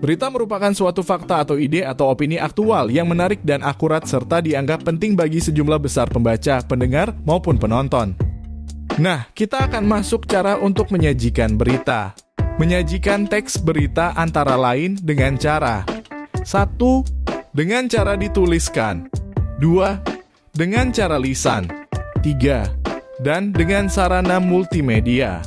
Berita merupakan suatu fakta atau ide atau opini aktual yang menarik dan akurat serta dianggap penting bagi sejumlah besar pembaca, pendengar, maupun penonton. Nah, kita akan masuk cara untuk menyajikan berita. Menyajikan teks berita antara lain dengan cara 1. Dengan cara dituliskan 2. Dengan cara lisan 3. Dan dengan sarana multimedia.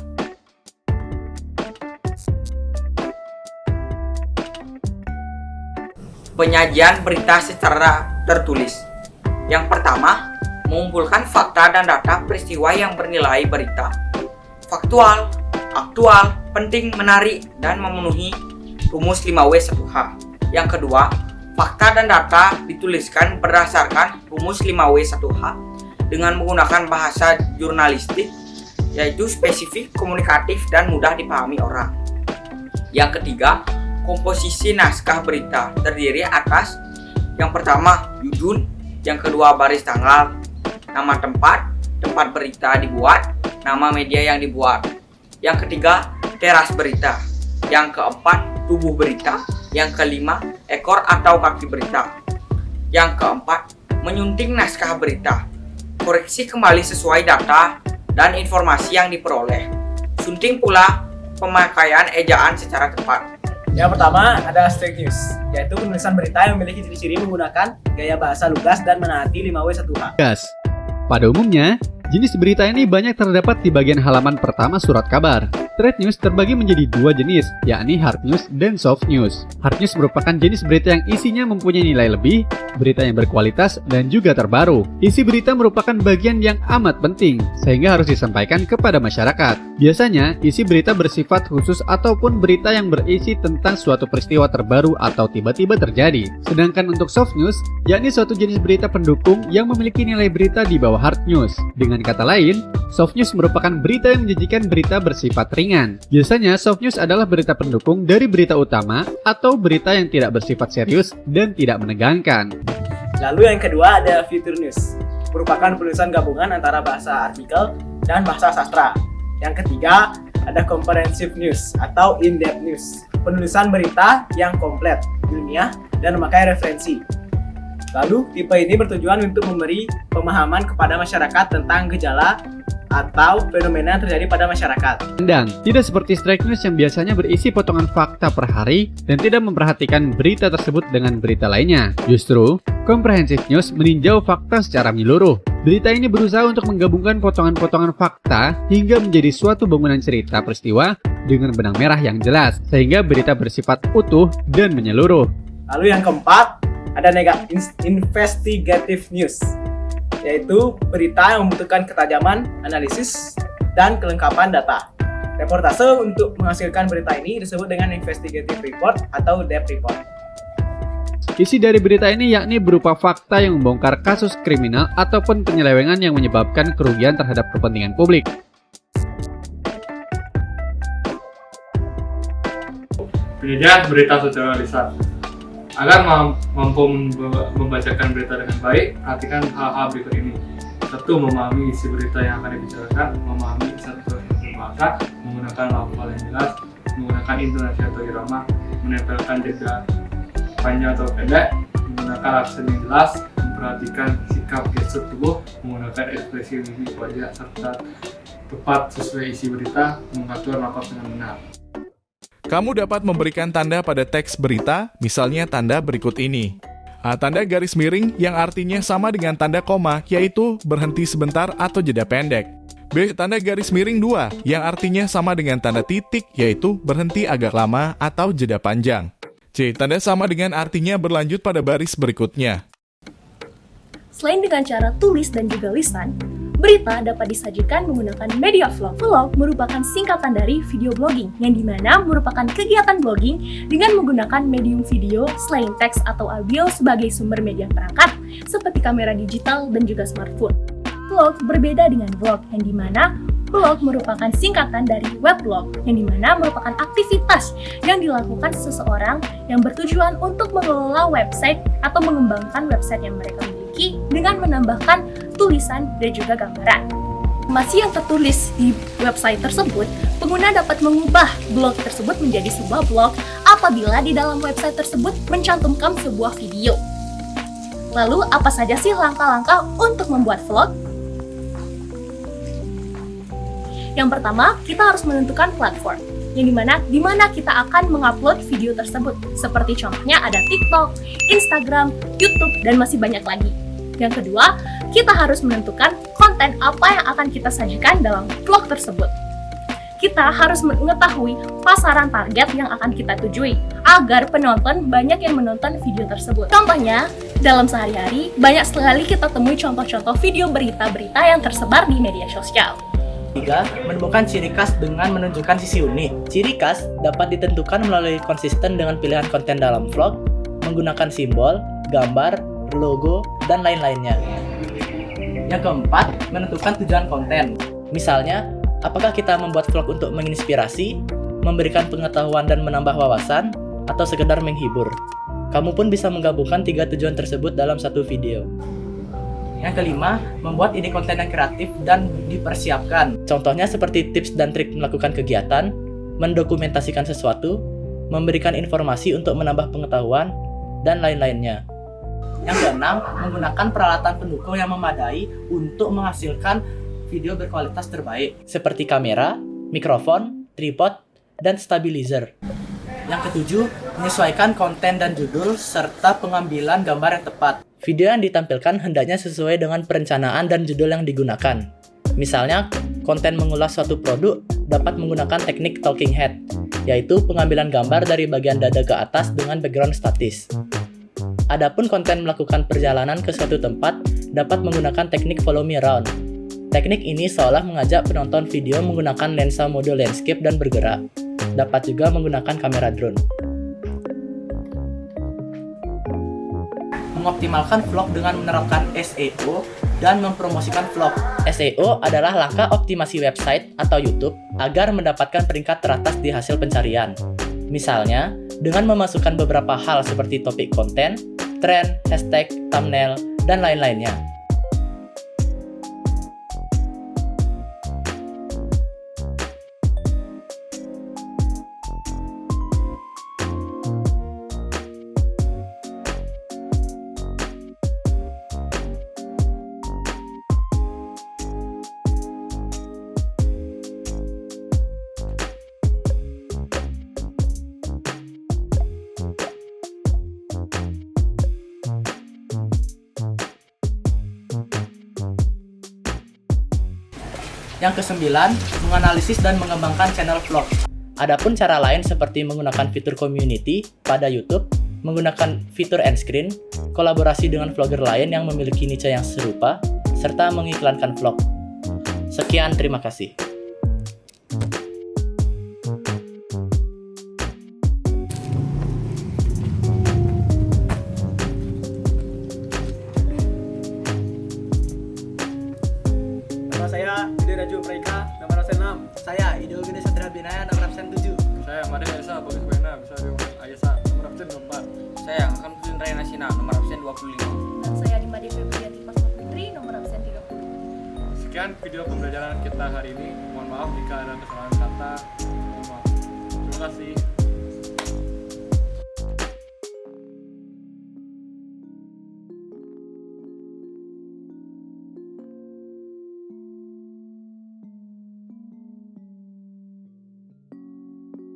Penyajian berita secara tertulis. Yang pertama, mengumpulkan fakta dan data peristiwa yang bernilai berita faktual, aktual, penting, menarik, dan memenuhi rumus 5W1H. Yang kedua, fakta dan data dituliskan berdasarkan rumus 5W1H dengan menggunakan bahasa jurnalistik, yaitu spesifik, komunikatif, dan mudah dipahami orang. Yang ketiga, komposisi naskah berita terdiri atas yang pertama judul, yang kedua baris tanggal, nama tempat berita dibuat, nama media yang dibuat. Yang ketiga teras berita, yang keempat tubuh berita, yang kelima ekor atau kaki berita. Yang keempat menyunting naskah berita, koreksi kembali sesuai data dan informasi yang diperoleh. Sunting pula pemakaian ejaan secara tepat. Yang pertama ada straight news, yaitu penulisan berita yang memiliki ciri-ciri menggunakan gaya bahasa lugas dan menaati 5W1H. Pada umumnya, jenis berita ini banyak terdapat di bagian halaman pertama surat kabar. Straight news terbagi menjadi dua jenis, yakni hard news dan soft news. Hard news merupakan jenis berita yang isinya mempunyai nilai lebih, berita yang berkualitas, dan juga terbaru. Isi berita merupakan bagian yang amat penting, sehingga harus disampaikan kepada masyarakat. Biasanya, isi berita bersifat khusus ataupun berita yang berisi tentang suatu peristiwa terbaru atau tiba-tiba terjadi. Sedangkan untuk soft news, yakni suatu jenis berita pendukung yang memiliki nilai berita di bawah hard news. Dengan kata lain, soft news merupakan berita yang menyajikan berita bersifat ringan. Biasanya, soft news adalah berita pendukung dari berita utama atau berita yang tidak bersifat serius dan tidak menegangkan. Lalu yang kedua ada future news, merupakan penulisan gabungan antara bahasa artikel dan bahasa sastra. Yang ketiga ada comprehensive news atau in-depth news, penulisan berita yang komplit, ilmiah, dan memakai referensi. Lalu tipe ini bertujuan untuk memberi pemahaman kepada masyarakat tentang gejala atau fenomena yang terjadi pada masyarakat. Dan tidak seperti straight news yang biasanya berisi potongan fakta per hari dan tidak memperhatikan berita tersebut dengan berita lainnya. Justru, comprehensive news meninjau fakta secara menyeluruh. Berita ini berusaha untuk menggabungkan potongan-potongan fakta hingga menjadi suatu bangunan cerita peristiwa dengan benang merah yang jelas, sehingga berita bersifat utuh dan menyeluruh. Lalu yang keempat ada investigative news, yaitu berita yang membutuhkan ketajaman, analisis, dan kelengkapan data. Reportase untuk menghasilkan berita ini disebut dengan investigative report atau depth report. Isi dari berita ini yakni berupa fakta yang membongkar kasus kriminal ataupun penyelewengan yang menyebabkan kerugian terhadap kepentingan publik. Penyajian berita secara lisan. Agar mampu membacakan berita dengan baik, perhatikan hal-hal berikut ini. 1. Memahami isi berita yang akan dibicarakan, memahami satu bahasa, menggunakan lafal yang jelas, menggunakan intonasi atau irama, menempelkan jeda panjang atau pendek, menggunakan aksen yang jelas, memperhatikan sikap gestur tubuh, menggunakan ekspresi mimik wajah, serta tepat sesuai isi berita, mengatur nafas dengan benar. Kamu dapat memberikan tanda pada teks berita, misalnya tanda berikut ini. Tanda garis miring yang artinya sama dengan tanda koma, yaitu berhenti sebentar atau jeda pendek. B. Tanda garis miring 2, yang artinya sama dengan tanda titik, yaitu berhenti agak lama atau jeda panjang. C. Tanda sama dengan artinya berlanjut pada baris berikutnya. Selain dengan cara tulis dan juga lisan, berita dapat disajikan menggunakan media vlog. Vlog merupakan singkatan dari video blogging, yang dimana merupakan kegiatan blogging dengan menggunakan medium video selain teks atau audio sebagai sumber media perangkat, seperti kamera digital dan juga smartphone. Vlog berbeda dengan vlog, yang dimana vlog merupakan singkatan dari weblog, yang dimana merupakan aktivitas yang dilakukan seseorang yang bertujuan untuk mengelola website atau mengembangkan website yang mereka miliki dengan menambahkan tulisan dan juga gambaran. Informasi yang tertulis di website tersebut, pengguna dapat mengubah blog tersebut menjadi sebuah blog apabila di dalam website tersebut mencantumkan sebuah video. Lalu, apa saja sih langkah-langkah untuk membuat vlog? Yang pertama, kita harus menentukan platform, yang dimana kita akan mengupload video tersebut. Seperti contohnya ada TikTok, Instagram, YouTube, dan masih banyak lagi. Yang kedua, kita harus menentukan konten apa yang akan kita sajikan dalam vlog tersebut. Kita harus mengetahui pasaran target yang akan kita tujui, agar penonton banyak yang menonton video tersebut. Contohnya, dalam sehari-hari, banyak sekali kita temui contoh-contoh video berita-berita yang tersebar di media sosial. 3. Menemukan ciri khas dengan menunjukkan sisi unik. Ciri khas dapat ditentukan melalui konsisten dengan pilihan konten dalam vlog, menggunakan simbol, gambar, logo, dan lain-lainnya. Yang keempat, menentukan tujuan konten. Misalnya, apakah kita membuat vlog untuk menginspirasi, memberikan pengetahuan dan menambah wawasan, atau sekedar menghibur? Kamu pun bisa menggabungkan 3 tujuan tersebut dalam satu video. Yang kelima, membuat ide konten yang kreatif dan dipersiapkan. Contohnya seperti tips dan trik melakukan kegiatan, mendokumentasikan sesuatu, memberikan informasi untuk menambah pengetahuan, dan lain-lainnya. Yang keenam, menggunakan peralatan pendukung yang memadai untuk menghasilkan video berkualitas terbaik, seperti kamera, mikrofon, tripod, dan stabilizer. Yang ketujuh, menyesuaikan konten dan judul serta pengambilan gambar yang tepat. Video yang ditampilkan hendaknya sesuai dengan perencanaan dan judul yang digunakan. Misalnya, konten mengulas suatu produk dapat menggunakan teknik talking head, yaitu pengambilan gambar dari bagian dada ke atas dengan background statis. Adapun konten melakukan perjalanan ke suatu tempat dapat menggunakan teknik follow me around. Teknik ini seolah mengajak penonton video menggunakan lensa mode landscape dan bergerak. Dapat juga menggunakan kamera drone. Mengoptimalkan vlog dengan menerapkan SEO dan mempromosikan vlog. SEO adalah langkah optimasi website atau YouTube agar mendapatkan peringkat teratas di hasil pencarian. Misalnya, dengan memasukkan beberapa hal seperti topik konten, tren, hashtag, thumbnail, dan lain-lainnya. Yang kesembilan, menganalisis dan mengembangkan channel vlog. Adapun cara lain seperti menggunakan fitur community pada YouTube, menggunakan fitur end screen, kolaborasi dengan vlogger lain yang memiliki niche yang serupa, serta mengiklankan vlog. Sekian, terima kasih. Nama saya Ide Raju Praika, nomor absen 6. Saya Idul Gede Satria Binaya, nomor absen 7. Saya Made Esa Bagus Wena, bisa diundang Ayasa, nomor absen 4. Saya Hamzun Rayana Sina, nomor absen 25. Dan saya Dimade Febriati Pasma Putri, nomor absen 30. Sekian video pembelajaran kita hari ini. Mohon maaf jika ada kesalahan kata. Mohon maaf. Terima kasih.